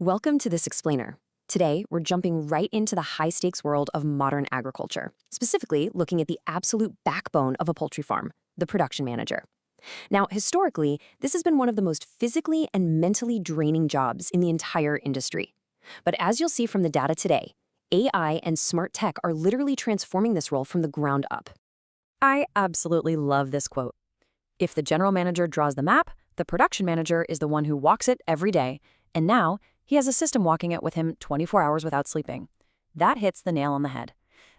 Welcome to this explainer. Today, we're jumping right into the high-stakes world of modern agriculture, specifically looking at the absolute backbone of a poultry farm, the production manager. Now, historically, this has been one of the most physically and mentally draining jobs in the entire industry. But as you'll see from the data today, AI and smart tech are literally transforming this role from the ground up. I absolutely love this quote. If the general manager draws the map, the production manager is the one who walks it every day, and now he has a system walking it with him 24 hours without sleeping. That hits the nail on the head.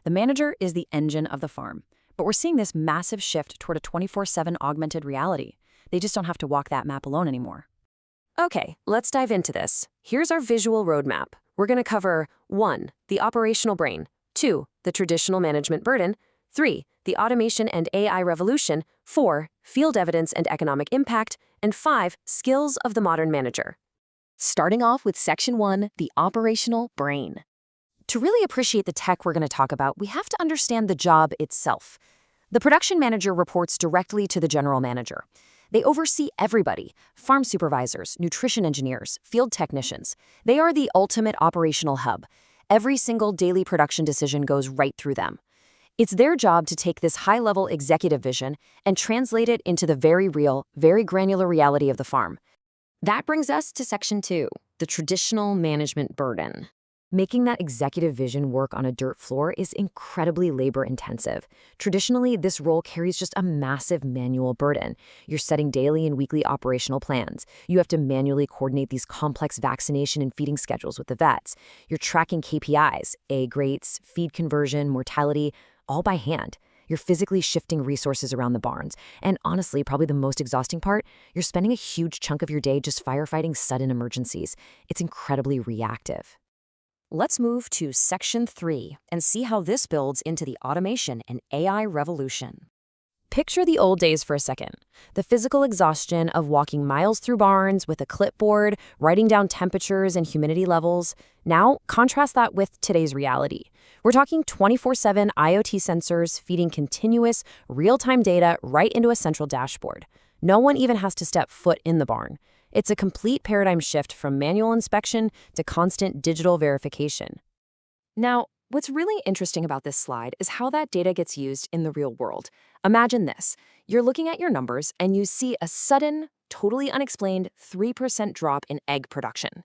The manager is the engine of the farm, but we're seeing this massive shift toward a 24/7 augmented reality. They just don't have to walk that map alone anymore. Okay, let's dive into this. Here's our visual roadmap. We're going to cover 1. The operational brain, 2. The traditional management burden, 3. The automation and AI revolution, 4. Field evidence and economic impact, and 5. Skills of the modern manager. Starting off with Section 1, the operational brain. To really appreciate the tech we're going to talk about, we have to understand the job itself. The production manager reports directly to the general manager. They oversee everybody: farm supervisors, nutrition engineers, field technicians. They are the ultimate operational hub. Every single daily production decision goes right through them. It's their job to take this high-level executive vision and translate it into the very real, very granular reality of the farm. That brings us to Section 2, the traditional management burden. Making that executive vision work on a dirt floor is incredibly labor-intensive. Traditionally, this role carries just a massive manual burden. You're setting daily and weekly operational plans. You have to manually coordinate these complex vaccination and feeding schedules with the vets. You're tracking KPIs, egg rates, feed conversion, mortality, all by hand. You're physically shifting resources around the barns. And honestly, probably the most exhausting part, you're spending a huge chunk of your day just firefighting sudden emergencies. It's incredibly reactive. Let's move to Section 3 and see how this builds into the automation and AI revolution. Picture the old days for a second. The physical exhaustion of walking miles through barns with a clipboard, writing down temperatures and humidity levels. Now, contrast that with today's reality. We're talking 24/7 IoT sensors feeding continuous, real-time data right into a central dashboard. No one even has to step foot in the barn. It's a complete paradigm shift from manual inspection to constant digital verification. Now, what's really interesting about this slide is how that data gets used in the real world. Imagine this. You're looking at your numbers and you see a sudden, totally unexplained 3% drop in egg production.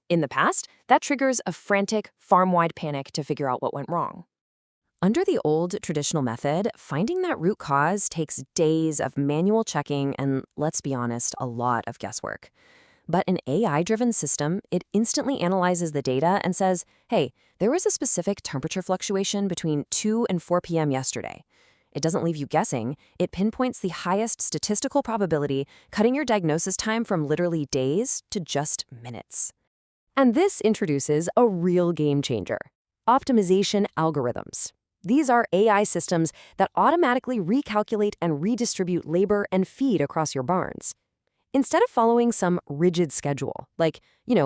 In the past, that triggers a frantic, farm-wide panic to figure out what went wrong. Under the old traditional method, finding that root cause takes days of manual checking and, let's be honest, a lot of guesswork. But an AI-driven system, it instantly analyzes the data and says, hey, there was a specific temperature fluctuation between 2 and 4 p.m. yesterday. It doesn't leave you guessing. It pinpoints the highest statistical probability, cutting your diagnosis time from literally days to just minutes. And this introduces a real game changer: optimization algorithms. These are AI systems that automatically recalculate and redistribute labor and feed across your barns. Instead of following some rigid schedule, like,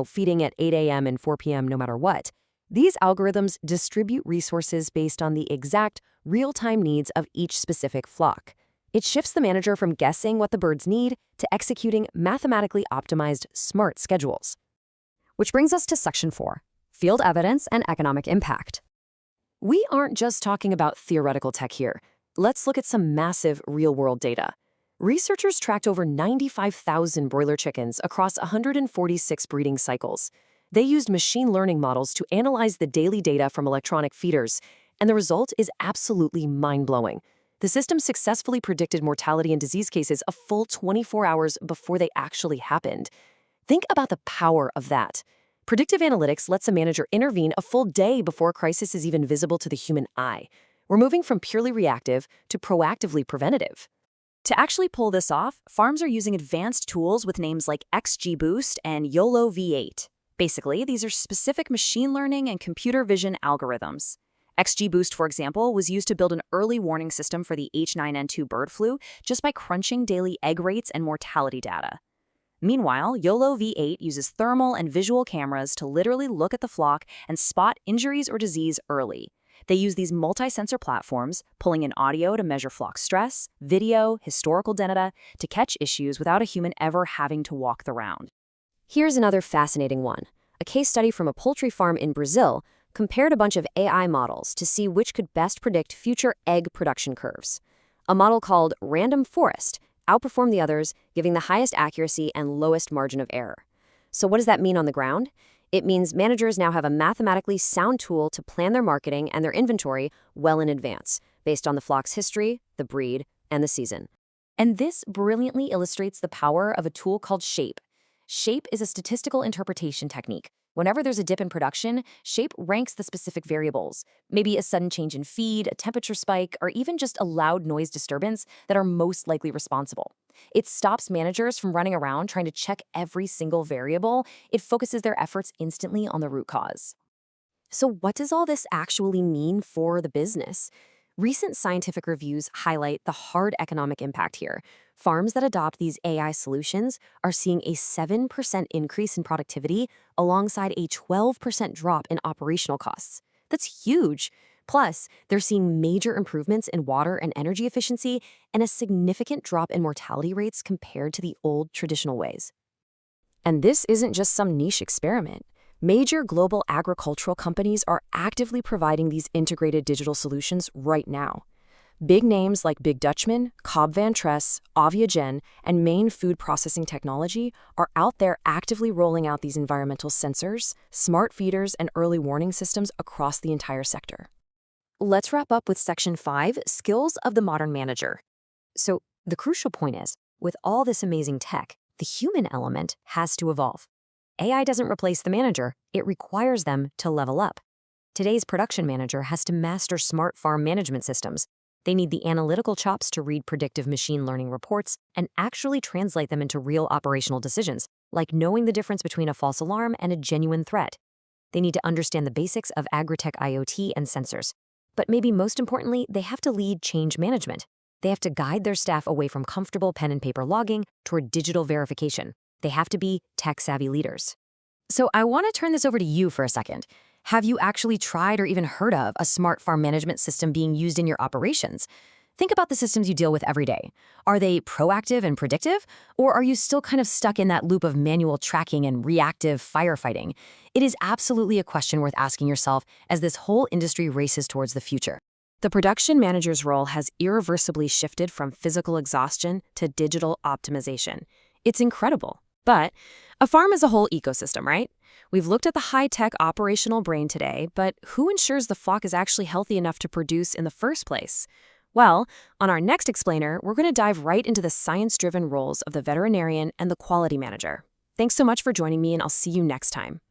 feeding at 8 a.m. and 4 p.m. no matter what, these algorithms distribute resources based on the exact real-time needs of each specific flock. It shifts the manager from guessing what the birds need to executing mathematically optimized, smart schedules. Which brings us to Section 4, field evidence and economic impact. We aren't just talking about theoretical tech here. Let's look at some massive real-world data. Researchers tracked over 95,000 broiler chickens across 146 breeding cycles. They used machine learning models to analyze the daily data from electronic feeders, and the result is absolutely mind-blowing. The system successfully predicted mortality and disease cases a full 24 hours before they actually happened. Think about the power of that. Predictive analytics lets a manager intervene a full day before a crisis is even visible to the human eye. We're moving from purely reactive to proactively preventative. To actually pull this off, farms are using advanced tools with names like XGBoost and YOLO V8. Basically, these are specific machine learning and computer vision algorithms. XGBoost, for example, was used to build an early warning system for the H9N2 bird flu just by crunching daily egg rates and mortality data. Meanwhile, YOLO V8 uses thermal and visual cameras to literally look at the flock and spot injuries or disease early. They use these multi-sensor platforms, pulling in audio to measure flock stress, video, historical data, to catch issues without a human ever having to walk the round. Here's another fascinating one: A case study from a poultry farm in Brazil compared a bunch of AI models to see which could best predict future egg production curves. A model called Random Forest outperformed the others, giving the highest accuracy and lowest margin of error. So what does that mean on the ground? It means managers now have a mathematically sound tool to plan their marketing and their inventory well in advance, based on the flock's history, the breed, and the season. And this brilliantly illustrates the power of a tool called Shape. Shape is a statistical interpretation technique. Whenever there's a dip in production, Shape ranks the specific variables, maybe a sudden change in feed, a temperature spike, or even just a loud noise disturbance that are most likely responsible. It stops managers from running around trying to check every single variable. It focuses their efforts instantly on the root cause. So what does all this actually mean for the business? Recent scientific reviews highlight the hard economic impact here. Farms that adopt these AI solutions are seeing a 7% increase in productivity alongside a 12% drop in operational costs. That's huge. Plus, they're seeing major improvements in water and energy efficiency and a significant drop in mortality rates compared to the old traditional ways. And this isn't just some niche experiment. Major global agricultural companies are actively providing these integrated digital solutions right now. Big names like Big Dutchman, Cobb Van Tress, Aviagen, and Maine Food Processing Technology are out there actively rolling out these environmental sensors, smart feeders, and early warning systems across the entire sector. Let's wrap up with Section 5, Skills of the Modern Manager. So, the crucial point is, with all this amazing tech, the human element has to evolve. AI doesn't replace the manager, it requires them to level up. Today's production manager has to master smart farm management systems. They need the analytical chops to read predictive machine learning reports and actually translate them into real operational decisions, like knowing the difference between a false alarm and a genuine threat. They need to understand the basics of agri-tech IoT and sensors. But maybe most importantly, they have to lead change management. They have to guide their staff away from comfortable pen and paper logging toward digital verification. They have to be tech-savvy leaders. So I want to turn this over to you for a second. Have you actually tried or even heard of a smart farm management system being used in your operations? Think about the systems you deal with every day. Are they proactive and predictive, or are you still kind of stuck in that loop of manual tracking and reactive firefighting? It is absolutely a question worth asking yourself as this whole industry races towards the future. The production manager's role has irreversibly shifted from physical exhaustion to digital optimization. It's incredible. But a farm is a whole ecosystem, right? We've looked at the high-tech operational brain today, but who ensures the flock is actually healthy enough to produce in the first place? Well, on our next explainer, we're going to dive right into the science-driven roles of the veterinarian and the quality manager. Thanks so much for joining me, and I'll see you next time.